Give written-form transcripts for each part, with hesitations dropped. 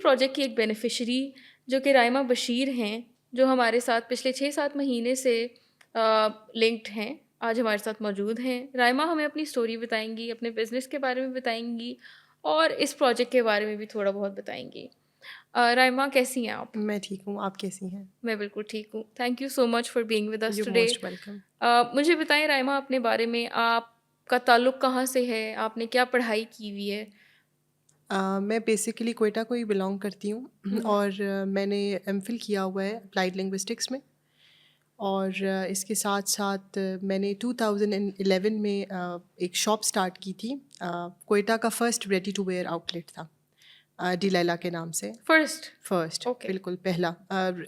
Project की एक beneficiary जो कि राइमा बशीर हैं, जो हमारे साथ पिछले 6-7 महीने से लिंक्ड हैं, आज हमारे साथ मौजूद हैं। राइमा हमें अपनी स्टोरी बताएँगी, अपने बिज़नेस के बारे में बताएँगी और इस प्रोजेक्ट के बारे में भी थोड़ा बहुत बताएँगी। राइमा कैसी हैं आप? मैं ठीक हूँ, आप कैसी हैं? मैं बिल्कुल ठीक हूँ। Thank you so much for being with us you today. Most welcome. मुझे बताएँ राइमा अपने बारे में, आपका ताल्लुक कहाँ से है? आपने क्या पढ़ाई की हुई है? मैं बेसिकली क्वेटा को ही बिलोंग करती हूँ हुँ, और मैंने एमफिल किया हुआ है अप्लाइड लिंग्विस्टिक्स में और इसके साथ साथ मैंने 2011 में एक शॉप स्टार्ट की थी। क्वेटा का first ready to wear outlet था, डिलैला के नाम से। फर्स्ट? First okay. बिल्कुल पहला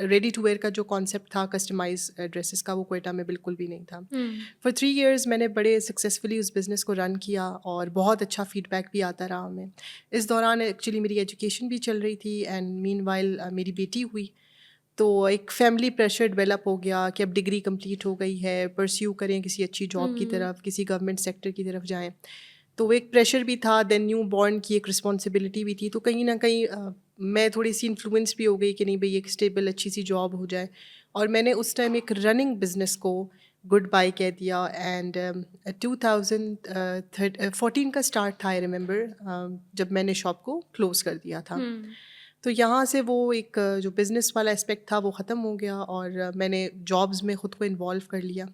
रेडी टू वेयर का जो कॉन्सेप्ट था कस्टमाइज ड्रेसेस का, वो क्वेटा में बिल्कुल भी नहीं था। हुँ, फॉर 3 इयर्स मैंने बड़े सक्सेसफुली उस बिज़नेस को रन किया और बहुत अच्छा फीडबैक भी आता रहा हमें। इस दौरान एक्चुअली मेरी एजुकेशन भी चल रही थी एंड मीनवाइल मेरी बेटी हुई, तो एक फैमिली प्रेशर डेवलप हो गया कि अब डिग्री कंप्लीट हो गई है, परस्यू करें किसी अच्छी जॉब की हुँ, तरफ, किसी गवर्नमेंट सेक्टर की तरफ जाएं। तो वो एक प्रेशर भी था, देन न्यू बॉर्न की एक रिस्पॉन्सिबिलिटी भी थी, तो कहीं ना कहीं मैं थोड़ी सी इन्फ्लुएंस भी हो गई कि नहीं भाई एक स्टेबल अच्छी सी जॉब हो जाए। और मैंने उस टाइम एक रनिंग बिजनेस को गुड बाय कह दिया एंड 2014 का स्टार्ट था, आई रिमेंबर, जब मैंने शॉप को क्लोज कर दिया था। हुँ, तो यहाँ से वो एक जो बिज़नेस वाला एस्पेक्ट था वो ख़त्म हो गया और मैंने जॉब्स में ख़ुद को इन्वॉल्व कर लिया।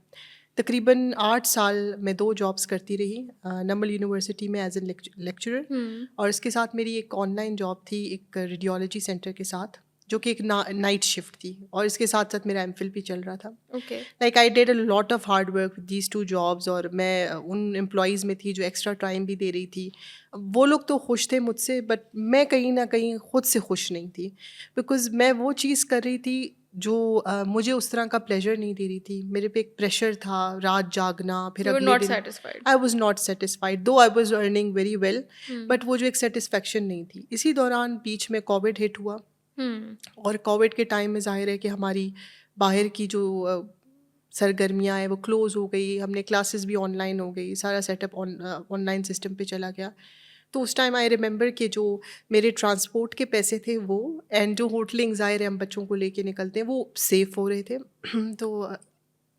तकरीबन 8 साल मैं 2 जॉब्स करती रही, नमल यूनिवर्सिटी में एज़ एन लेक्चरर हुँ, और इसके साथ मेरी एक ऑनलाइन जॉब थी एक रेडियोलॉजी सेंटर के साथ, जो कि एक नाइट शिफ्ट थी और इसके साथ-साथ मेरा एमफिल भी चल रहा था। Okay. Like I did a lot of hard work with these 2 jobs और मैं उन एम्प्लॉइज़ में थी जो एक्स्ट्रा टाइम भी दे रही थी। वो लोग तो खुश थे मुझसे, बट मैं कहीं न कहीं खुद से खुश नहीं थी। बिकॉज़ मैं वो चीज़ कर रही थी जो मुझे उस तरह का प्लेज़र नहीं दे रही थी। मेरे पे एक प्रेशर था, रात जागना, फिर यू वर अगले नॉट दिन satisfied. I was not satisfied, though I was earning very well, hmm, but वो जो एक सैटिस्फैक्शन नहीं थी। इसी दौरान बीच में कोविड हिट हुआ हुँ, और कोविड के टाइम में ज़ाहिर है कि हमारी बाहर की जो सरगर्मियाँ हैं वो क्लोज़ हो गई, हमने क्लासेस भी ऑनलाइन हो गई, सारा सेटअप ऑनलाइन सिस्टम पे चला गया। तो उस टाइम आई रिमेंबर कि जो मेरे ट्रांसपोर्ट के पैसे थे वो एंड जो होटलिंग ज़ाहिर है हम बच्चों को लेके निकलते हैं वो सेव हो रहे थे। तो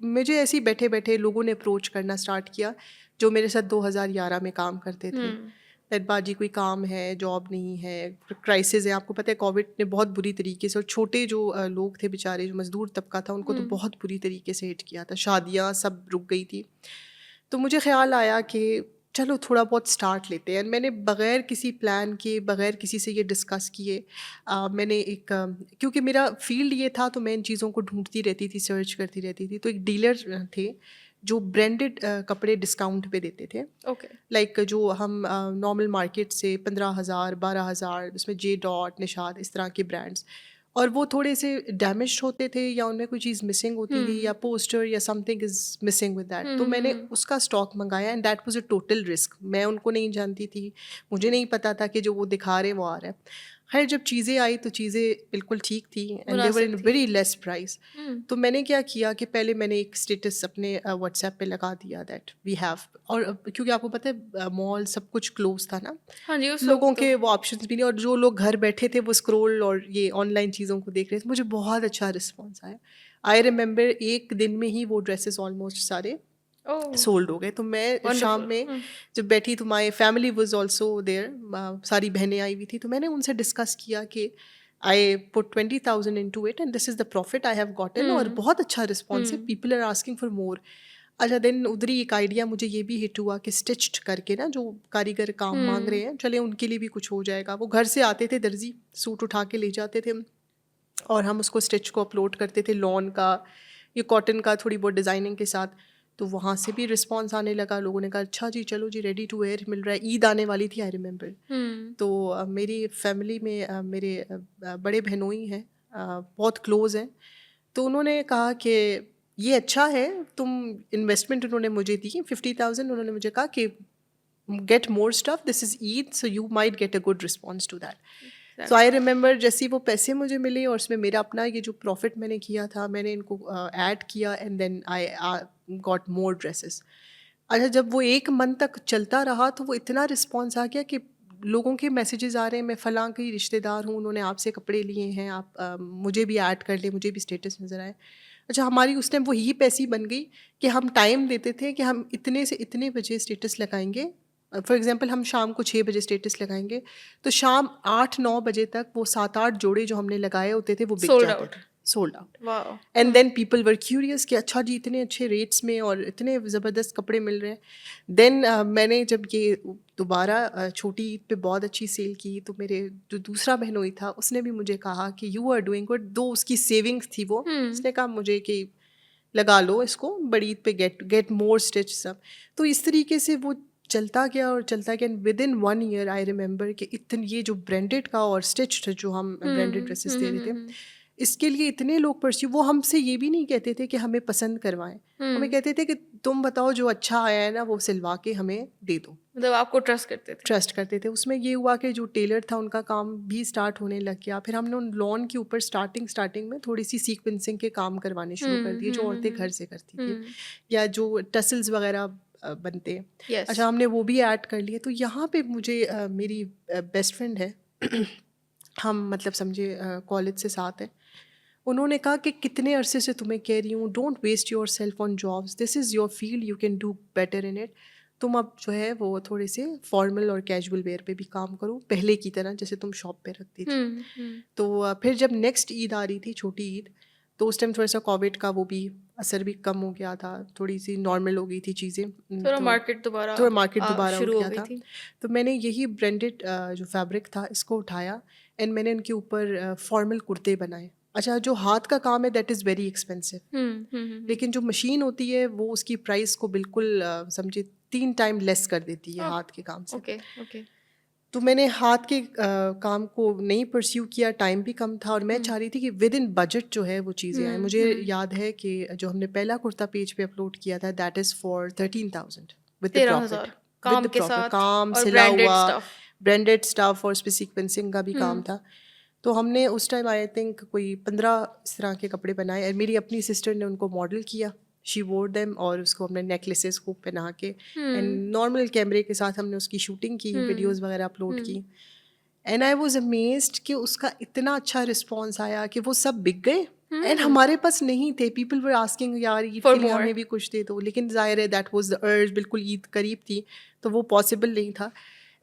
मुझे ऐसे ही बैठे-बैठे लोगों ने अप्रोच करना स्टार्ट किया, जो मेरे साथ 2011 में काम करते थे। हुँ, दैट बाजी कोई काम है, जॉब नहीं है, क्राइसिस है। आपको पता है कोविड ने बहुत बुरी तरीके से, और छोटे जो लोग थे बेचारे, जो मज़दूर तबका था, उनको तो हुँ, बहुत बुरी तरीके से हिट किया था। शादियाँ सब रुक गई थी। तो मुझे ख़्याल आया कि चलो थोड़ा बहुत स्टार्ट लेते हैं। मैंने बग़ैर किसी प्लान के, बग़ैर किसी से ये डिस्कस किए, मैंने एक क्योंकि मेरा फ़ील्ड ये था तो मैं इन चीज़ों को ढूँढती रहती थी, सर्च करती रहती थी। तो एक डीलर थे जो ब्रांडेड कपड़े डिस्काउंट पे देते थे। ओके। लाइक जो हम नॉर्मल मार्केट से 15,000 12,000 उसमें जे डॉट, निशात, इस तरह के ब्रांड्स, और वो थोड़े से डैमेज्ड होते थे या उनमें कोई चीज़ मिसिंग होती थी हुँ, या पोस्टर या something is missing with that. हुँ, तो हुँ, मैंने हुँ, उसका स्टॉक मंगाया and that was a total risk. मैं उनको नहीं जानती थी, मुझे नहीं पता था कि जो वो दिखा रहे हैं वो आ रहा है। खैर जब चीज़ें आई तो चीज़ें बिल्कुल ठीक थी एंड दे वर मुनासिब इन थी। Very less price. हुँ, तो मैंने क्या किया कि पहले मैंने एक स्टेटस अपने व्हाट्सएप पे लगा दिया दैट वी हैव, और क्योंकि आपको पता है मॉल सब कुछ क्लोज था ना, हाँ जी, उस वक़्त लोगों तो के वो ऑप्शंस भी नहीं, और जो लोग घर बैठे थे वो स्क्रॉल और ये ऑनलाइन चीज़ों को देख रहे थे। मुझे बहुत अच्छा रिस्पॉन्स आया। आई रिमेंबर एक दिन में ही वो ड्रेसेस ऑलमोस्ट सारे ओह! सोल्ड हो गए। तो मैं शाम वंडरफुल। में हुँ, जब बैठी तो my family was also there, सारी बहनें आई हुई थी, तो मैंने उनसे डिस्कस किया कि I put 20,000 into it and this is the profit I have gotten, और हुँ, बहुत अच्छा रिस्पॉन्स है, hmm, people are asking for more. अच्छा, देन उधर ही एक आइडिया मुझे ये भी हिट हुआ कि स्टिच्ड करके ना, जो कारीगर काम मांग रहे हुँ, हैं, चले उनके लिए भी कुछ हो जाएगा। वो घर से आते थे दर्जी, सूट उठा के ले जाते थे और हम उसको स्टिच को अपलोड करते थे, लॉन का या कॉटन का, थोड़ी बहुत डिज़ाइनिंग के साथ। तो वहाँ से भी रिस्पॉन्स आने लगा, लोगों ने कहा अच्छा जी चलो जी रेडी टू वेयर मिल रहा है। ईद आने वाली थी आई रिमेंबर। हुँ, तो मेरी फैमिली में मेरे बड़े बहनोई हैं, बहुत क्लोज़ हैं। तो उन्होंने कहा कि ये अच्छा है, तुम इन्वेस्टमेंट उन्होंने मुझे दी 50,000। उन्होंने मुझे कहा कि get more stuff, this is Eid so you might get a good response to that. So I exactly. Remember जैसे ही वो पैसे मुझे मिले और उसमें मेरा अपना ये जो प्रॉफिट मैंने किया था, मैंने इनको ऐड किया and then I got more dresses. अच्छा, जब वो 1 मंथ तक चलता रहा तो वो इतना रिस्पॉन्स आ गया कि लोगों के मैसेजेस आ रहे हैं, मैं फ़लाँ की रिश्तेदार हूँ, उन्होंने आपसे कपड़े लिए हैं, आप मुझे भी ऐड कर लें, मुझे भी स्टेटस नज़र आए। अच्छा, हमारी उस टाइम वो ही पैसी बन गई कि हम टाइम देते थे कि हम इतने से इतने बजे स्टेटस लगाएंगे। फॉर एग्जांपल हम शाम को 6 बजे स्टेटस लगाएंगे, तो शाम 8-9 बजे तक वो 7-8 जोड़े जो हमने लगाए होते थे वो बिक सोल्ड जाते आउट। थे, sold out. Wow! And then people were curious कि अच्छा जी, इतने अच्छे रेट्स में और इतने ज़बरदस्त कपड़े मिल रहे हैं। देन मैंने जब ये दोबारा छोटी ईद पे बहुत अच्छी सेल की, तो मेरे जो दूसरा बहनोई था उसने भी मुझे कहा कि यू आर डूइंग गुड, दो उसकी सेविंग्स थी वो, हुँ। उसने कहा मुझे कि लगा लो इसको, बड़ी ईद पे गेट गेट मोर स्टिच सब। तो इस तरीके से वो चलता गया और चलता गया। With in 1 year I remember कि इतने ये जो ब्रांडेड का और स्टिच जो हम हुँ, ब्रांडेड हुँ, ड्रेसेस हुँ, दे हुँ, रहे थे, हुँ, इसके लिए इतने लोग परस्यू, वो हमसे ये भी नहीं कहते थे कि हमें पसंद करवाएं, हमें हुँ। कहते थे कि तुम बताओ जो अच्छा आया है ना वो सिलवा के हमें दे दो। मतलब आपको ट्रस्ट करते थे। ट्रस्ट करते थे। उसमें ये हुआ कि जो टेलर था उनका काम भी स्टार्ट होने लग गया। फिर हमने उन लॉन के ऊपर स्टार्टिंग में थोड़ी सी सीक्वेंसिंग के काम करवाने शुरू कर हुँ, दिए जो हुँ, हुँ, औरतें घर हुँ। से करती थी, हुँ। या जो टसल्स वगैरह बनते हैं। यस। अच्छा, हमने वो भी ऐड कर लिए। तो यहाँ पे मुझे मेरी बेस्ट फ्रेंड है हम मतलब समझे कॉलेज से साथ हैं। उन्होंने कहा कि कितने अरसे से तुम्हें कह रही हूँ, don't waste yourself on jobs, this is your field, you can do better in it. तुम अब जो है वो थोड़े से फॉर्मल और कैजुअल वेयर पे भी काम करो, पहले की तरह जैसे तुम शॉप पे रखती थी। हुँ, हुँ। तो फिर जब नेक्स्ट ईद आ रही थी, छोटी ईद, तो उस टाइम थोड़ा सा कोविड का वो भी असर भी कम हो गया था, थोड़ी सी नॉर्मल हो गई थी चीज़ें। थोड़ा तो मार्केट दोबारा थोड़ा मार्केट दोबारा उठ शुरू हो गया गई था। थी। तो मैंने यही ब्रांडेड जो फैब्रिक था इसको उठाया, एंड मैंने इनके ऊपर फॉर्मल कुर्ते बनाए। अच्छा, जो हाथ का काम है that is very expensive, hmm, hmm, hmm, हुँ। लेकिन जो मशीन होती है वो उसकी प्राइस को बिल्कुल समझिए 3 टाइम लेस कर देती है ओह! हाथ के काम से। Okay, okay. तो मैंने हाथ के काम को नहीं परस्यू किया, टाइम भी कम था और मैं हुँ, चाह रही थी कि विद इन बजट जो है वो चीज़ें आएँ। हुँ, मुझे हुँ। याद है कि जो हमने पहला कुर्ता पेज पे अपलोड किया था दैट इज़ फॉर 13,000 13,000 विद काम द के प्रॉफिट, साथ काम और सिला ब्रांडेड हुआ, स्टफ। ब्रांडेड स्टफ और उसपे सीक्वेंसिंग का भी काम हुँ, था। तो हमने उस टाइम आई थिंक कोई 15 इस तरह के कपड़े बनाए और मेरी अपनी सिस्टर ने उनको मॉडल किया। शी वोर देम और उसको हमने नेकलेसेस को पहना के एंड हुँ, नॉर्मल कैमरे के साथ हमने उसकी शूटिंग की, हुँ, वीडियोज़ वगैरह अपलोड हुँ, की। एंड आई वाज अमेज्ड कि उसका इतना अच्छा रिस्पॉन्स आया कि वो सब बिक गए एंड हुँ। हमारे पास नहीं थे। पीपल वर आस्किंग यार ईद फॉर के लिए मोर। हमें भी कुछ दे दो, लेकिन ज़ाहिर है दैट वाज द अर्ज, बिल्कुल ईद करीब थी तो वो पॉसिबल नहीं था।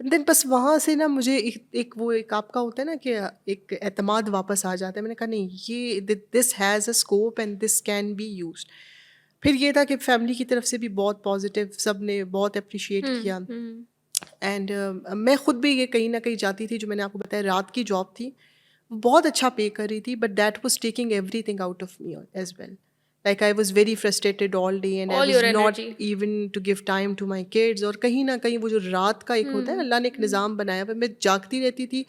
एंड देन बस वहाँ से ना मुझे एक आपका होता है ना कि एक एतमाद वापस आ जाता है। मैंने कहा नहीं, ये this has a scope and this can be used. फिर ये था कि फैमिली की तरफ से भी बहुत पॉजिटिव, सब ने बहुत अप्रिशिएट हुँ, किया। हुँ। एंड मैं खुद भी ये कहीं न कहीं जाती थी, जो मैंने आपको बताया रात की जॉब थी, वो बहुत अच्छा पे कर रही थी but that was taking everything out of me as well. Like I was very frustrated all day and I all was your not energy. even to give time to my kids। और कहीं न कहीं वो जो रात का एक होता है, हुँ, अल्लाह ने एक हुँ, निज़ाम बनाया हुआ है, मैं जागती रहती थी,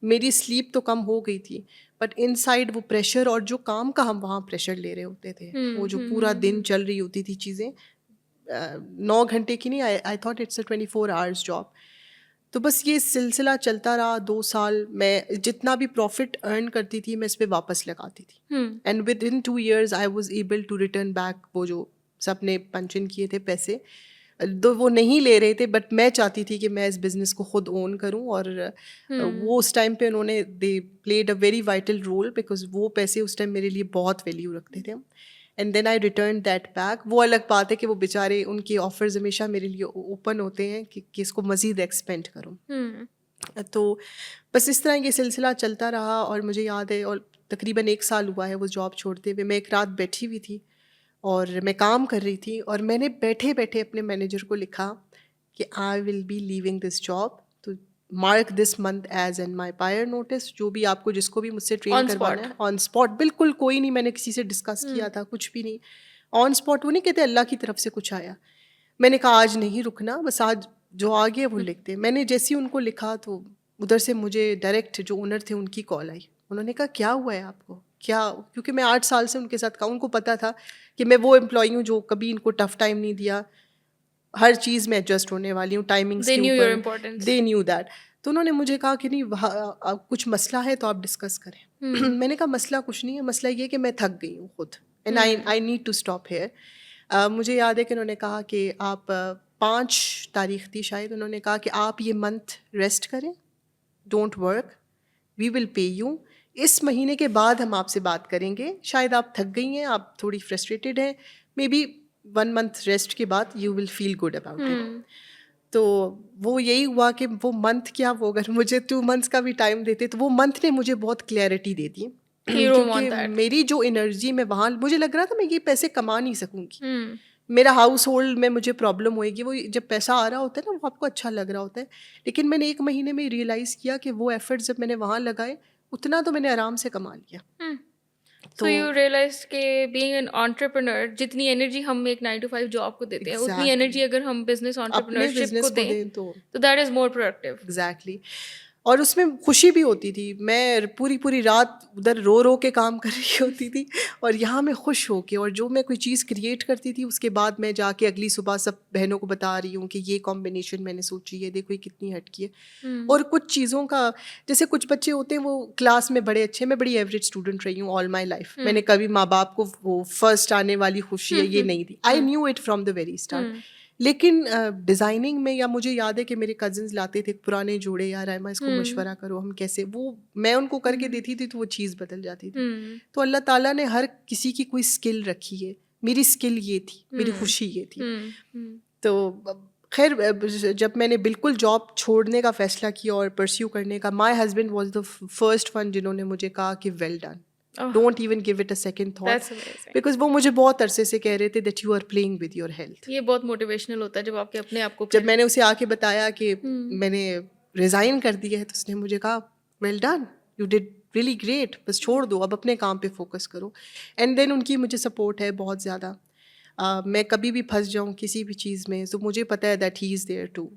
मेरी स्लीप तो कम हो गई थी, बट इनसाइड वो प्रेशर और जो काम का हम वहाँ प्रेशर ले रहे होते थे, वो हुँ, जो हुँ, पूरा हुँ, दिन हुँ। चल रही होती थी चीज़ें, 9 घंटे की नहीं, I thought it's a 24 hours job. तो बस ये सिलसिला चलता रहा 2 साल। मैं जितना भी प्रॉफ़िट अर्न करती थी, मैं इस पे वापस लगाती थी। Hmm, and within 2 years I was able to return back वो जो सबने पंच इन किए थे पैसे। दो वो नहीं ले रहे थे बट मैं चाहती थी कि मैं इस बिज़नेस को खुद ओन करूँ और हुँ, वो उस टाइम पे उन्होंने they played a very vital role because वो पैसे उस टाइम मेरे लिए बहुत वैल्यू रखते थे। And then I return that back. वो अलग बात है कि वो बेचारे, उनके ऑफ़र्स हमेशा मेरे लिए ओपन होते हैं कि इसको मज़ीद एक्सपेंड करूँ। हुँ, तो बस इस तरह ये सिलसिला चलता रहा और मुझे याद है, और तकरीबन 1 साल हुआ है वो जॉब छोड़ते हुए। मैं एक रात बैठी हुई थी और मैं काम कर रही थी और मैंने बैठे-बैठे अपने मैनेजर को लिखा कि I will be leaving this job, तो mark this month as an my prior notice. जो भी आपको जिसको भी मुझसे ट्रेन ऑन करवाना स्पॉट। है, ऑन स्पॉट, बिल्कुल कोई नहीं, मैंने किसी से डिस्कस हुँ, किया था, कुछ भी नहीं। ऑन स्पॉट, वो नहीं कहते अल्लाह की तरफ से कुछ आया। मैंने कहा आज नहीं रुकना, बस आज जो आ गया वो हुँ, लिखते हैं। मैंने जैसे ही उनको लिखा तो उधर से मुझे डायरेक्ट जो ओनर थे उनकी कॉल आई। उन्होंने कहा क्या हुआ है आपको? क्या? क्योंकि मैं 8 साल से उनके साथ, का उनको पता था कि मैं वो एम्प्लॉयी हूँ जो कभी इनको टफ टाइम नहीं दिया। हर चीज़ में एडजस्ट होने वाली हूँ, टाइमिंग्स दे के न्यू योर ऊपर। इम्पोर्टेंस। They knew that. तो उन्होंने मुझे कहा कि नहीं वहाँ कुछ मसला है तो आप डिस्कस करें। हुँ, मैंने कहा मसला कुछ नहीं है, मसला ये है कि मैं थक गई हूँ खुद and I hmm, I need to stop here. मुझे याद है कि उन्होंने कहा कि आप 5 तारीख थी शायद, उन्होंने कहा कि आप ये मंथ रेस्ट करें, don't work, we will pay you, इस महीने के बाद हम आपसे बात करेंगे, शायद आप थक गई हैं, आप थोड़ी फ्रस्ट्रेटेड हैं, मे बी 1 मंथ रेस्ट के बाद you will feel good about it. Hmm. तो वो यही हुआ कि वो मंथ क्या, वो अगर मुझे 2 मंथ्स का भी टाइम देते तो वो मंथ ने मुझे बहुत clarity they the. You don't want क्योंकि that. मेरी जो एनर्जी में वहाँ, मुझे लग रहा था मैं ये पैसे कमा नहीं सकूंगी, हम्म। मेरा हाउस होल्ड में मुझे प्रॉब्लम होएगी। वो जब पैसा आ रहा होता है ना वो आपको अच्छा लग रहा होता है, लेकिन मैंने 1 महीने में रियलाइज़ किया कि वो एफर्ट जब मैंने वहाँ लगाए उतना तो मैंने आराम से कमा लिया। हम्म। तो सो यू रियलाइज के बीइंग एन एंटरप्रेन्योर, जितनी एनर्जी हम एक 9 to 5 जॉब को देते हैं, उतनी एग्जैक्टली एनर्जी अगर हम बिजनेस अपने एंटरप्रेन्योरशिप को बिजनेस को दें दें तो तो that is more productive. Exactly और उसमें खुशी भी होती थी। मैं पूरी पूरी रात उधर रो रो के काम कर रही होती थी और यहाँ मैं खुश होके, और जो मैं कोई चीज़ क्रिएट करती थी उसके बाद मैं जाके अगली सुबह सब बहनों को बता रही हूँ कि ये कॉम्बिनेशन मैंने सोची है, देखो ये कितनी हटकी है। और कुछ चीज़ों का, जैसे कुछ बच्चे होते हैं वो क्लास में बड़े अच्छे, मैं बड़ी एवरेज स्टूडेंट रही हूँ ऑल माई लाइफ, मैंने कभी माँ बाप को वो फर्स्ट आने वाली खुशी है ये नहीं दी, I knew it from the very start. लेकिन डिज़ाइनिंग में, या मुझे याद है कि मेरे कज़न्स लाते थे पुराने जोड़े, यार रहमा इसको मशवरा करो हम कैसे, वो मैं उनको करके देती थी तो वो चीज़ बदल जाती थी। तो अल्लाह ताला ने हर किसी की कोई स्किल रखी है, मेरी स्किल ये थी, मेरी खुशी ये थी। तो खैर जब मैंने बिल्कुल जॉब छोड़ने का फ़ैसला किया और परस्यू करने का, my husband was the first one जिन्होंने मुझे कहा कि well done, don't even give it a second thought, that's amazing. Because वो मुझे बहुत अरसे से कह रहे थे that you are playing with your health. ये बहुत मोटिवेशनल होता है जब आपके अपने आप को जब फिर मैंने उसे आके बताया कि मैंने रिज़ाइन कर दिया है तो उसने मुझे कहा well done, you did really great, बस छोड़ दो, अब अपने काम पे फोकस करो। एंड देन उनकी मुझे सपोर्ट है बहुत ज़्यादा। मैं कभी भी फंस जाऊँ किसी भी चीज़ में तो मुझे पता है that he is there to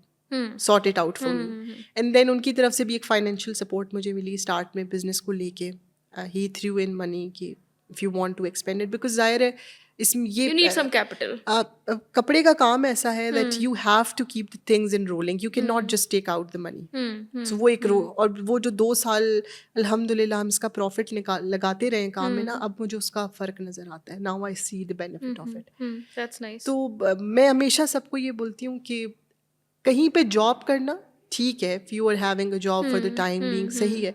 sort it out for me. And then उनकी तरफ से भी एक फाइनेंशियल सपोर्ट मुझे मिली स्टार्ट में बिजनेस को लेके। ही थ्रू इन मनी कि if you want to expand it, because ज़ाहिर है इसमें ये यू नीड सम कैपिटल। कपड़े का काम ऐसा है that you have to keep the things in rolling, you can not just take out the money. So वो एक और वो जो 2 साल अल्हम्दुलिल्लाह हम इसका प्रॉफिट लगाते रहे काम में ना, अब मुझे उसका फ़र्क नज़र आता है। Now I see the benefit of it. That's nice. तो मैं हमेशा सबको ये बोलती हूँ कि कहीं पे जॉब करना ठीक है, if you are having a job for the time being सही है,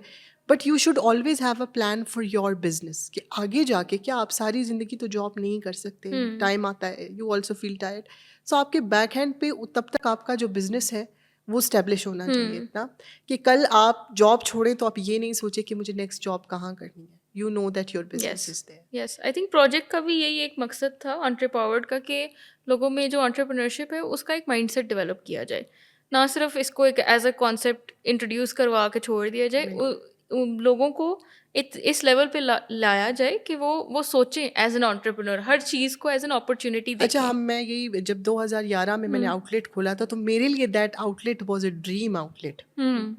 but you should always have a plan for your business कि आगे जाके क्या आप सारी ज़िंदगी तो जॉब नहीं कर सकते, टाइम आता है, यू ऑल्सो फील टायर्ड। सो आपके बैक हैंड पे तब तक आपका जो बिजनेस है वो स्टेब्लिश होना चाहिए इतना कि कल आप जॉब छोड़ें तो आप ये नहीं सोचे कि मुझे नेक्स्ट जॉब कहाँ करनी है, you know that your business is there. Yes, I think project का भी यही एक मकसद था एंटरपावर्ड का कि लोगों में जो एंटरप्रेन्योरशिप है उसका एक माइंडसेट डेवलप किया जाए, ना सिर्फ इसको एक एज अ कॉन्सेप्ट इंट्रोड्यूस करवा के छोड़ दिया जाए। उन लोगों को इस लेवल पे लाया जाए कि वो सोचें एज एन एंटरप्रेन्योर, हर चीज़ को एज एन अपॉर्चुनिटी अच्छा, देखें। मैं यही जब 2011 में मैंने आउटलेट खोला था तो मेरे लिए that outlet was a dream outlet.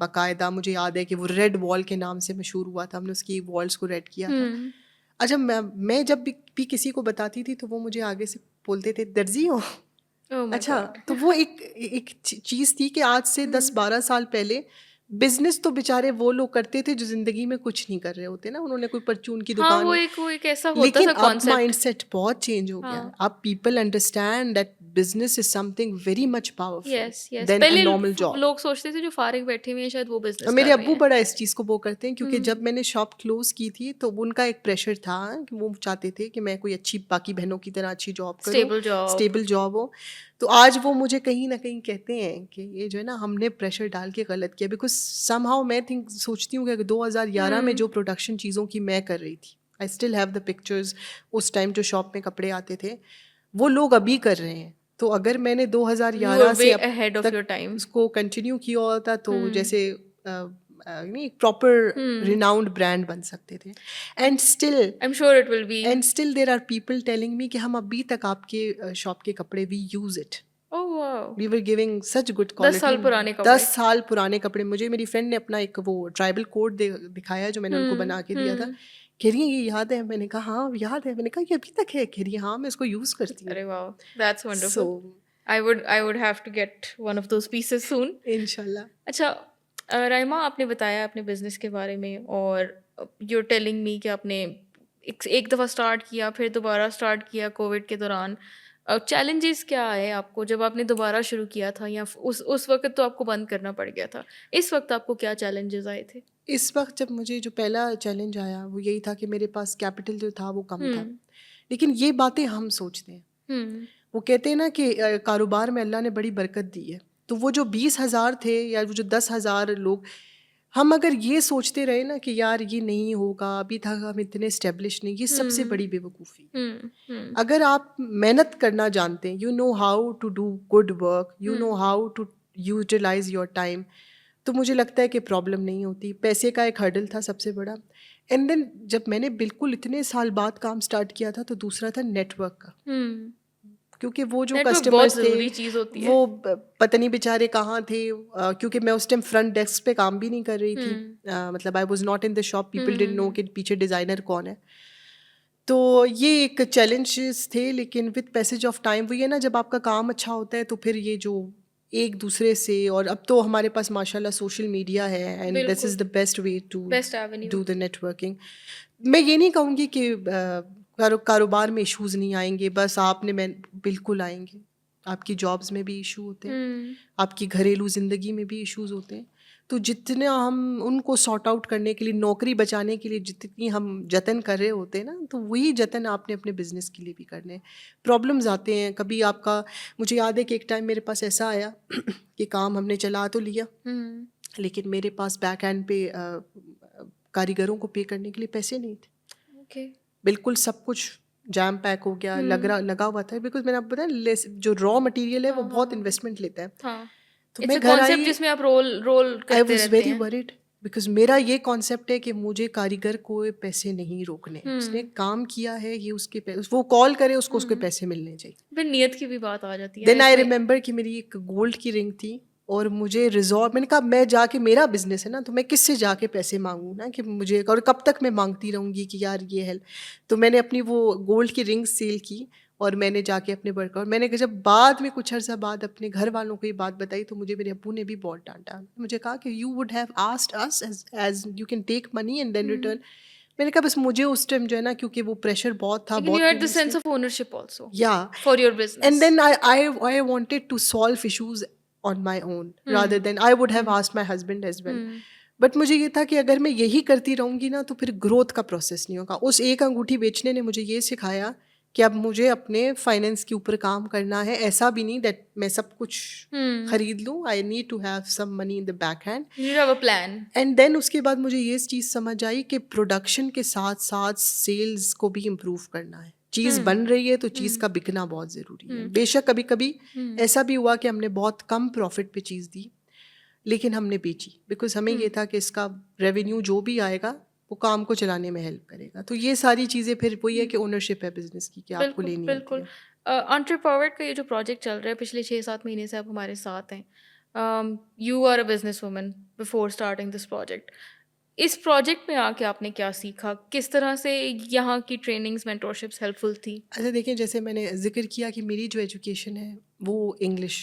बाकायदा मुझे याद है कि वो रेड वॉल के नाम से मशहूर हुआ था, हमने उसकी वॉल्स को रेड किया था। अच्छा, मैं जब भी किसी को बताती थी तो वो मुझे आगे से बोलते थे दर्जी हो। ओह माय अच्छा, गॉड। तो वो एक चीज़ थी कि आज से 10-12 साल पहले बिजनेस तो बेचारे वो लोग करते थे जो जिंदगी में कुछ नहीं कर रहे होते ना, उन्होंने कोई परचून की हाँ, दुकान। वो एक ऐसा होता लेकिन था अब कॉन्सेप्ट। माइंडसेट बहुत चेंज हो गया है। हाँ। अब people understand that business is something very much powerful yes yes, then a पहले नॉर्मल जॉब। लोग सोचते थे जो फारिग बैठे हुए हैं शायद वो बिजनेस मेरे कर रहे अब्बू हैं। बड़ा इस चीज़ को वो करते हैं क्योंकि जब मैंने शॉप क्लोज की थी तो उनका एक प्रेशर था कि वो चाहते थे कि मैं कोई अच्छी बाकी बहनों की तरह अच्छी जॉब करूं, स्टेबल जॉब। स्टेबल जॉब हो। तो आज वो मुझे कहीं ना कहीं कहते हैं कि ये जो है ना हमने प्रेशर डाल के गलत किया, बिकॉज समहाउ मैं सोचती हूँ कि 2011 में जो प्रोडक्शन चीज़ों की मैं कर रही थी, I still have the pictures, उस टाइम जो शॉप में कपड़े आते थे वो लोग अभी कर रहे हैं। तो अगर मैंने यू आर 2011 वे से अब अहेड ऑफ योर तक टाइम। उसको कंटिन्यू किया होता तो जैसे नहीं एक प्रॉपर रिनाउंड ब्रांड बन सकते थे। And still I am sure it will be. There are people telling me कि हम अभी तक आपके शॉप के कपड़े we use it, oh wow. We were giving such good 10 quality. साल पुराने 10 कपड़े। साल पुराने कपड़े। मुझे मेरी फ्रेंड ने अपना एक वो ट्राइबल कोड दिखाया जो मैंने उनको बना के दिया था। कह रही है ये याद है? मैंने कहा हाँ याद है। मैंने कहा ये अभी तक है? कह रही है हाँ मैं इसको यूज़ करती हूँ। अरे wow, that's so wonderful. I would have to get one of those pieces soon. इंशाल्लाह। अच्छा, राइमा, आपने बताया अपने बिजनेस के बारे में और यू आर टेलिंग मी कि आपने एक दफ़ा स्टार्ट किया फिर दोबारा स्टार्ट किया कोविड के दौरान। चैलेंजेस क्या आए आपको जब आपने दोबारा शुरू किया था, या उस वक़्त तो आपको बंद करना पड़ गया था। इस वक़्त आपको क्या चैलेंजेस आए थे? इस वक्त जब मुझे जो पहला चैलेंज आया वो यही था कि मेरे पास कैपिटल जो था वो कम था। हुँ, लेकिन ये बातें हम सोचते हैं, हुँ, वो कहते हैं ना कि कारोबार में अल्लाह ने बड़ी बरकत दी है। तो वो जो 20,000 थे या वो जो 10,000 लोग, हम अगर ये सोचते रहे ना कि यार ये नहीं होगा, अभी तक हम इतने स्टेब्लिश नहीं, ये सबसे हुँ, बड़ी बेवकूफ़ी है। हुँ, हुँ, अगर आप मेहनत करना जानते हैं, you know how to do good work, you know hmm, how to utilise your time, तो मुझे लगता है कि प्रॉब्लम नहीं होती। पैसे का एक हर्डल था सबसे बड़ा। एंड देन जब मैंने बिल्कुल इतने साल बाद काम स्टार्ट किया था, तो दूसरा था नेटवर्क का। हुँ। क्योंकि वो जो नेटवर्क बहुत कस्टमर्स थे ज़रूरी चीज़ होती वो है। पता नहीं बेचारे कहाँ थे, क्योंकि मैं उस टाइम फ्रंट डेस्क पे काम भी नहीं कर रही थी। हुँ, मतलब I was not in the shop, hmm, people hmm, didn't know hmm. कि पीछे डिज़ाइनर कौन है। तो ये एक चैलेंजेस थे, लेकिन विद पैसेज ऑफ टाइम वो ये ना, जब आपका काम अच्छा होता है तो फिर ये जो एक दूसरे से, और अब तो हमारे पास माशाल्लाह सोशल मीडिया है, एंड दिस बिल्कुल, is the best way to best avenue. Do the networking. मैं ये नहीं कहूँगी कि कारोबार में इश्यूज नहीं आएंगे, बस आपने मैं बिल्कुल आएंगे। आपकी जॉब्स में भी इशू होते हैं, हुँ, आपकी घरेलू ज़िंदगी में भी इश्यूज होते हैं। तो जितना हम उनको सॉर्ट आउट करने के लिए, नौकरी बचाने के लिए जितनी हम जतन कर रहे होते हैं ना, तो वही जतन आपने अपने बिजनेस के लिए भी करने हैं। प्रॉब्लम्स आते हैं कभी आपका, मुझे याद है कि एक टाइम मेरे पास ऐसा आया कि काम हमने चला तो लिया, हुँ, लेकिन मेरे पास बैक एंड पे कारीगरों को पे करने के लिए पैसे नहीं थे। ओके। बिल्कुल सब कुछ जैम पैक हो गया, हुँ, लगा हुआ था, बिकॉज़ मैंने आपको बताया लेस जो रॉ मटेरियल है वो हाँ, हाँ, बहुत हाँ, इन्वेस्टमेंट लेता है। हाँ। तो इट्स मैं अ घर कॉन्सेप्ट आई, जिसमें आप रोल रोल आई करते वाज़ रहते वेरी हैं। वरीड, बिकॉज़ मेरा ये कॉन्सेप्ट है कि मुझे कारीगर को पैसे नहीं रोकने हैं। उसने हुँ, काम किया है, ये उसके वो कॉल करे, उसको उसके हुँ। पैसे मिलने चाहिए। फिर नियत की भी बात आ जाती है ना देन आई इसमें। रिमेंबर कि मेरी एक गोल्ड की रिंग थी, और मुझे रिज़ॉर्व, मैंने कहा मैं जाके, मेरा बिज़नेस है ना, तो मैं किससे जाके पैसे माँगूँ ना, कि मुझे, और कब तक मैं माँगती रहूँगी कि यार ये हेल्प। तो मैंने अपनी वो गोल्ड की रिंग सेल की, और मैंने जाके अपने वर्कर, मैंने जब बाद में कुछ अर्सा बाद अपने घर वालों को ये बात बताई, तो मुझे मेरे अब्बू ने भी बहुत डाँटा। मुझे कहा कि you would have asked us as you can take money and then hmm. Return. मैंने कहा बस मुझे उस टाइम जो है ना, क्योंकि वो प्रेशर बहुत था, लेकिन यू बहुत हैड द बिज़नेस सेंस में। Of ownership also Yeah. For your And business. then I wanted to solve issues on my own, rather hmm, than I would have hmm, asked my husband as well. Hmm, but मुझे ये था कि अगर मैं यही करती रहूँगी ना, तो फिर ग्रोथ का प्रोसेस नहीं होगा। उस एक अंगूठी बेचने ने मुझे ये सिखाया कि अब मुझे अपने फाइनेंस के ऊपर काम करना है। ऐसा भी नहीं दैट मैं सब कुछ हुँ। खरीद लूँ, I need to have some money in the back hand. You need to have a plan. And then उसके बाद मुझे ये चीज़ समझ आई कि प्रोडक्शन के साथ साथ सेल्स को भी इम्प्रूव करना है। चीज़ हुँ, बन रही है तो चीज़ हुँ, का बिकना बहुत ज़रूरी है। हुँ, बेशक कभी कभी हुँ, ऐसा भी हुआ कि हमने बहुत कम प्रॉफिट पे चीज़ दी, लेकिन हमने बेची, बिकॉज हमें ये हुँ। था कि इसका रेवेन्यू जो भी आएगा वो काम को चलाने में हेल्प करेगा। तो ये सारी चीज़ें फिर वही है हुँ। कि ओनरशिप है बिजनेस की, कि आपको बिल्कुल, लेनी होती बिल्कुल। है। एंटरप्रेन्योर का ये जो प्रोजेक्ट चल रहा है पिछले 6-7 महीने से आप हमारे साथ हैं। You are a business woman before starting this project. इस प्रोजेक्ट में आके आपने क्या सीखा? किस तरह से यहाँ की ट्रेनिंग्स, मेंटरशिप्स हेल्पफुल थी? अच्छा देखिए, जैसे मैंने जिक्र किया कि मेरी जो एजुकेशन है वो इंग्लिश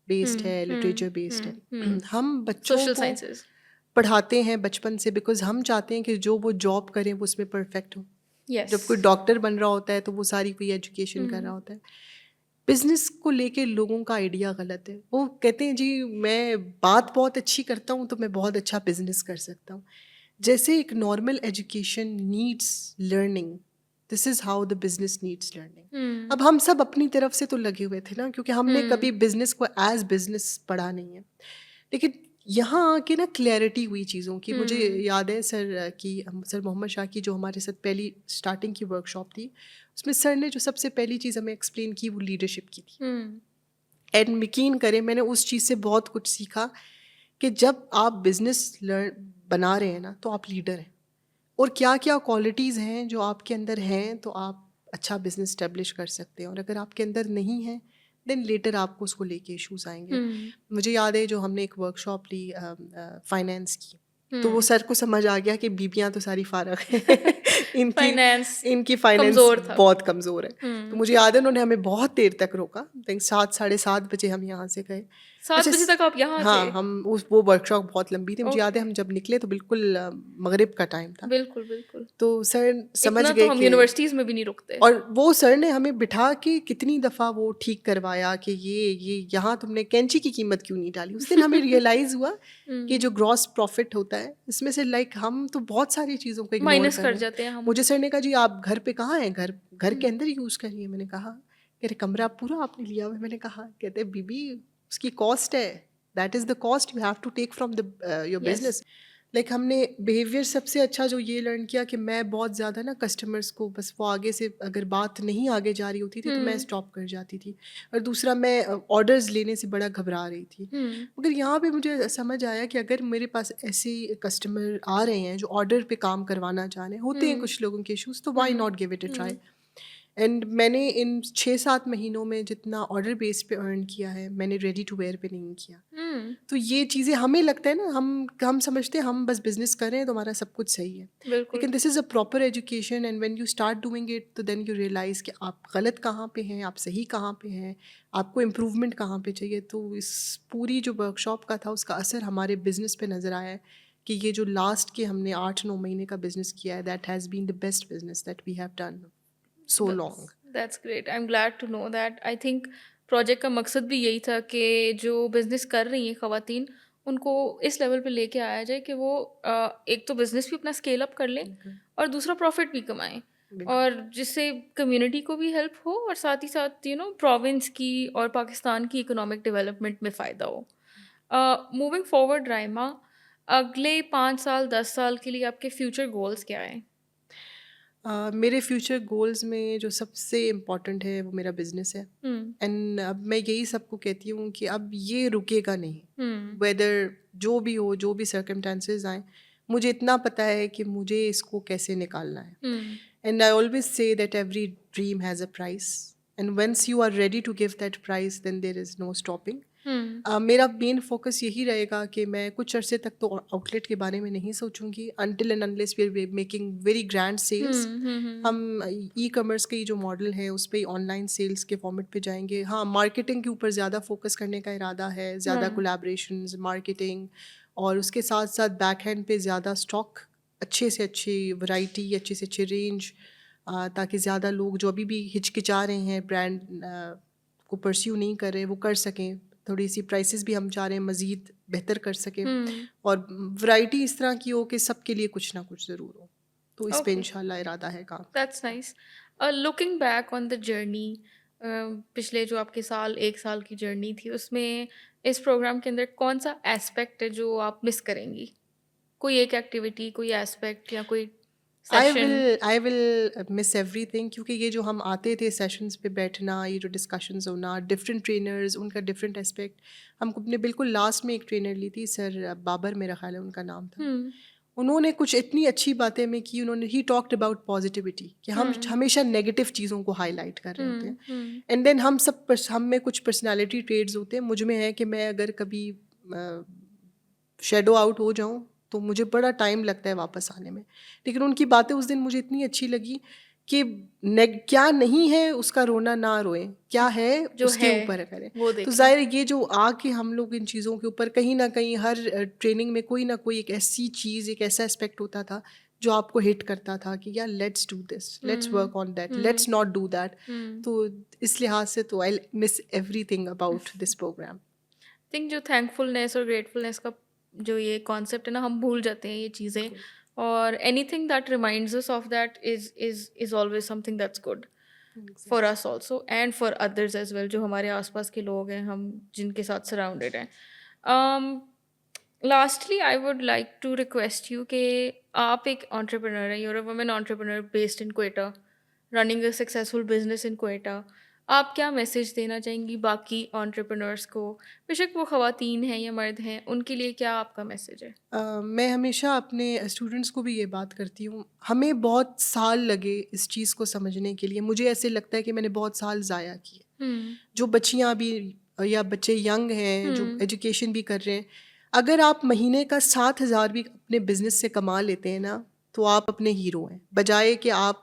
बेस्ड हुँ, है, हुँ, लिटरेचर बेस्ड हुँ, है। हुँ। हम बच्चों सोशल को साइंसेज़। पढ़ाते हैं बचपन से, बिकॉज़ हम चाहते हैं कि जो वो जॉब करें वो उसमें परफेक्ट हो। यस। जब कोई डॉक्टर बन रहा होता है तो वो सारी कोई एजुकेशन कर रहा हुँ, होता है। बिज़नेस को लेके लोगों का आइडिया गलत है। वो कहते हैं जी मैं बात बहुत अच्छी करता हूँ तो मैं बहुत अच्छा बिज़नेस कर सकता हूँ। जैसे एक normal education needs learning, this is how the business needs learning. हुँ, अब हम सब अपनी तरफ से तो लगे हुए थे ना, क्योंकि हमने कभी हुँ, बिज़नेस को एज़ बिज़नेस पढ़ा नहीं है। लेकिन यहाँ आके ना क्लैरिटी हुई चीज़ों की। मुझे हुँ, याद है सर मोहम्मद शाह की जो हमारे साथ पहली स्टार्टिंग की वर्कशॉप थी, उसमें सर ने जो सबसे पहली चीज़ हमें एक्सप्लेन की वो लीडरशिप की थी। हुँ, एंड यकीन करें मैंने उस चीज़ से बहुत कुछ सीखा कि जब आप बिज़नेस लर्न बना रहे हैं ना, तो आप लीडर हैं, और क्या क्या क्वालिटीज़ हैं जो आपके अंदर हैं तो आप अच्छा बिज़नेस स्टैब्लिश कर सकते हैं, और अगर आपके अंदर नहीं है देन लेटर आपको उसको लेके इश्यूज आएंगे। हुँ, मुझे याद है जो हमने एक वर्कशॉप ली फाइनेंस की, तो वो हुँ। सर को समझ आ गया कि बीबियाँ तो सारी फारग हैं इनकी फाइनेंस इनकी फाइनेंस कमज़ोर था। बहुत कमज़ोर है। तो हुँ। मुझे याद है उन्होंने हमें बहुत देर तक रोका, थिंक 7 साढ़े 7 बजे हम यहाँ से गए। 7 अच्छा बजे तक आप यहाँ थे? हाँ, हम उस वो वर्कशॉप बहुत लंबी थी, मुझे याद है ओके। हम जब निकले तो बिल्कुल मगरिब का टाइम था। बिल्कुल, बिल्कुल। तो सर समझ इतना तो गए हम कि, यूनिवर्सिटीज़ में भी नहीं रुकते। और वो सर ने हमें बिठा के कितनी दफ़ा वो ठीक करवाया कि ये यहाँ तुमने कैंची की कीमत क्यों नहीं डाली। उस दिन हमें रियलाइज़ हुआ कि हुँ, जो ग्रॉस प्रॉफिट होता है इसमें से लाइक हम तो बहुत सारी चीज़ों को इग्नोर माइनस कर कर रहे हैं। जाते हैं हम। मुझे सर ने कहा जी आप घर पे कहाँ हैं, घर घर के हुँ, अंदर यूज़ करिए। मैंने कहा कह रहे कमरा पूरा आपने लिया हुआ है। मैंने कहा, कहते बीबी उसकी कॉस्ट है, that is the cost you have to take from the your yes. Business. Like हमने बिहेवियर सबसे अच्छा जो ये लर्न किया कि मैं बहुत ज़्यादा ना कस्टमर्स को बस वो आगे से अगर बात नहीं आगे जा रही होती थी तो मैं हुँ, स्टॉप कर जाती थी। और दूसरा मैं ऑर्डर्स लेने से बड़ा घबरा रही थी। हुँ, मगर यहाँ पे मुझे समझ आया कि अगर मेरे पास ऐसे कस्टमर आ रहे हैं जो ऑर्डर पे काम करवाना चाह रहे हैं, होते हैं हुँ, कुछ लोगों के इश्यूज, तो why hmm, not give it a try. Hmm, and मैंने इन 6-7 महीनों में जितना ऑर्डर बेस पे अर्न किया है, मैंने रेडी टू वेयर पे नहीं किया। हुँ, तो ये चीज़ें हमें लगता है ना, हम समझते हैं हम बस बिज़नेस कर रहे हैं तो हमारा सब कुछ सही है। बिल्कुल। लेकिन this is a proper education, and when you start doing it तो देन यू रियलाइज़ कि आप गलत कहाँ पे हैं, आप सही कहाँ पे हैं, आपको इम्प्रूवमेंट कहाँ पे चाहिए। तो इस पूरी जो वर्कशॉप का था उसका असर हमारे बिज़नेस पे नज़र आया है कि ये जो लास्ट के हमने 8-9 महीने का बिज़नेस किया है, that has been the best business that we have done so long. That's great. I am glad to know that. I think project का मकसद भी यही था कि जो बिज़नेस कर रही हैं ख़वातीन, उनको इस लेवल पे लेके आया जाए कि वो एक तो बिज़नेस भी अपना स्केल अप कर लें बिल्कुल, और दूसरा प्रॉफ़िट भी कमाएँ, बिल्कुल। और जिससे कम्युनिटी को भी हेल्प हो और साथ ही साथ प्रोविंस की और पाकिस्तान की इकोनॉमिक डेवलपमेंट में फ़ायदा हो। मूविंग फॉरवर्ड राइमा, अगले 5 साल, 10 साल के लिए आपके फ्यूचर गोल्स क्या हैं? मेरे फ्यूचर गोल्स में जो सबसे इम्पोर्टेंट है वो मेरा बिजनेस है। हुँ, एंड अब मैं यही सबको कहती हूँ कि अब ये रुकेगा नहीं, हुँ, वेदर जो भी हो, जो भी सर्कमस्टांसेस आए, मुझे इतना पता है कि मुझे इसको कैसे निकालना है। Hmm, and I always say that every dream has a price, and once you are ready to give that price then there is no stopping. Hmm. मेरा मेन फोकस यही रहेगा कि मैं कुछ अरसे तक तो आउटलेट के बारे में नहीं सोचूंगी until and unless we are making very grand sales. Hmm, hmm, hmm. हम ई कॉमर्स के जो मॉडल है उस पर ऑनलाइन सेल्स के फॉर्मेट पे जाएंगे। हाँ, मार्केटिंग के ऊपर ज़्यादा फोकस करने का इरादा है, ज़्यादा हाँ। कोलैबोरेशंस, मार्केटिंग, और उसके साथ साथ बैक हैंड पे ज़्यादा स्टॉक, अच्छे से अच्छी वैरायटी, अच्छे से अच्छी रेंज, ताकि ज़्यादा लोग जो अभी भी हिचकिचा रहे हैं ब्रांड को परस्यू नहीं कर रहे वो कर सकें। थोड़ी सी प्राइसेस भी हम चाह रहे हैं मज़ीद बेहतर कर सकें, हुँ, और वैरायटी इस तरह की हो कि सबके लिए कुछ ना कुछ ज़रूर हो। तो इस पे ओके, इंशाल्लाह इरादा है काम दैट्स करने का। Nice. Looking back on the journey, पिछले जो आपके साल 1 साल की जर्नी थी, उसमें इस प्रोग्राम के अंदर कौन-सा एस्पेक्ट है जो आप मिस करेंगी? कोई एक एक्टिविटी, कोई एस्पेक्ट या कोई session? I will miss everything, क्योंकि ये जो हम आते थे सेशंस पे बैठना, ये जो डिस्कशंस होना, डिफरेंट ट्रेनर्स, उनका डिफरेंट एस्पेक्ट। हम अपने बिल्कुल लास्ट में एक ट्रेनर ली थी, सर बाबर मेरा ख्याल है उनका नाम था। हुँ, उन्होंने कुछ इतनी अच्छी बातें में की, उन्होंने ही टॉक्ड अबाउट पॉजिटिविटी कि हम हुँ, हमेशा नेगेटिव चीज़ों को हाईलाइट कर रहे होते हैं। हुँ, हुँ, एंड देन हम में कुछ पर्सनालिटी ट्रेड्स होते हैं, मुझ में है कि मैं अगर कभी शेडो आउट हो जाऊं तो मुझे बड़ा टाइम लगता है वापस आने में। लेकिन उनकी बातें उस दिन मुझे इतनी अच्छी लगी कि क्या नहीं है उसका रोना ना रोएं, क्या है जो उसके है, ऊपर करें। वो तो देखें। ज़ाहिर है ये जो आके हम लोग इन चीज़ों के ऊपर कहीं ना कहीं हर ट्रेनिंग में कोई ना कोई एक ऐसी चीज़, एक ऐसा एस्पेक्ट होता था जो आपको हिट करता था कि यार let's do this, let's hmm, work on that, hmm, let's not do that. हुँ। तो इस लिहाज से तो I miss everything about this program. Think जो थैंकफुलनेस और ग्रेटफुलनेस का जो ये कॉन्सेप्ट है ना, हम भूल जाते हैं ये चीज़ें, बिल्कुल। और anything that reminds us of that is always something that's good for exactly. Us also and for others as well, जो हमारे आसपास के लोग हैं, हम जिनके साथ सराउंडेड हैं। Lastly I would like to request you कि आप एक एंटरप्रेन्योर हैं, your a women entrepreneur based in Quetta, running a successful business in Quetta. आप क्या मैसेज देना चाहेंगी बाकी एंटरप्रेन्योर्स को, बेशक वो ख़वातीन हैं या मर्द हैं, उनके लिए क्या आपका मैसेज है? मैं हमेशा अपने स्टूडेंट्स को भी ये बात करती हूँ, हमें बहुत साल लगे इस चीज़ को समझने के लिए। मुझे ऐसे लगता है कि मैंने बहुत साल ज़ाया किए। हुँ, जो बच्चियाँ अभी या बच्चे यंग हैं जो हुँ, एजुकेशन भी कर रहे हैं, अगर आप महीने का 7,000 भी अपने बिजनेस से कमा लेते हैं ना, तो आप अपने हीरो हैं। बजाय कि आप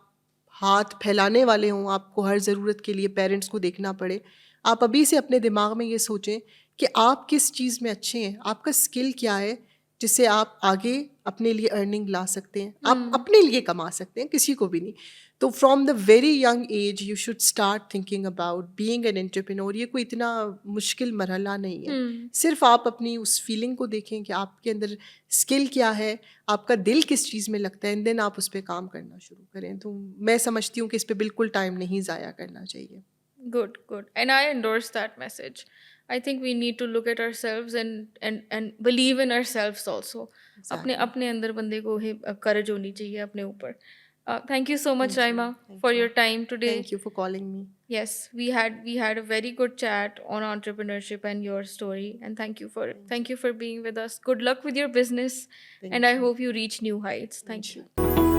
हाथ फैलाने वाले हों, आपको हर ज़रूरत के लिए पेरेंट्स को देखना पड़े, आप अभी से अपने दिमाग में ये सोचें कि आप किस चीज़ में अच्छे हैं, आपका स्किल क्या है जिससे आप आगे अपने लिए अर्निंग ला सकते हैं, आप अपने लिए कमा सकते हैं, किसी को भी नहीं। तो from the very young age you should start thinking about being an entrepreneur. ये कोई इतना मुश्किल मरहला नहीं है। हुँ। सिर्फ आप अपनी उस फीलिंग को देखें कि आपके अंदर स्किल क्या है, आपका दिल किस चीज़ में लगता है, एंड देन आप उस पे काम करना शुरू करें। तो मैं समझती हूँ कि इस पे बिल्कुल टाइम नहीं ज़ाया करना चाहिए। Good, good. And I endorse that message. I think we need to look at ourselves and believe in ourselves also. अपने एग्ज़ैक्टली। अपने अंदर बंदे को ही courage होनी चाहिए अपने ऊपर. Thank you so much, thank you, Raima, thank for you, your time today. Thank you for calling me. Yes, we had a very good chat on entrepreneurship and your story. And thank thank you for being with us. Good luck with your business, thank and I you, hope you reach new heights. Thank you. इंशाल्लाह।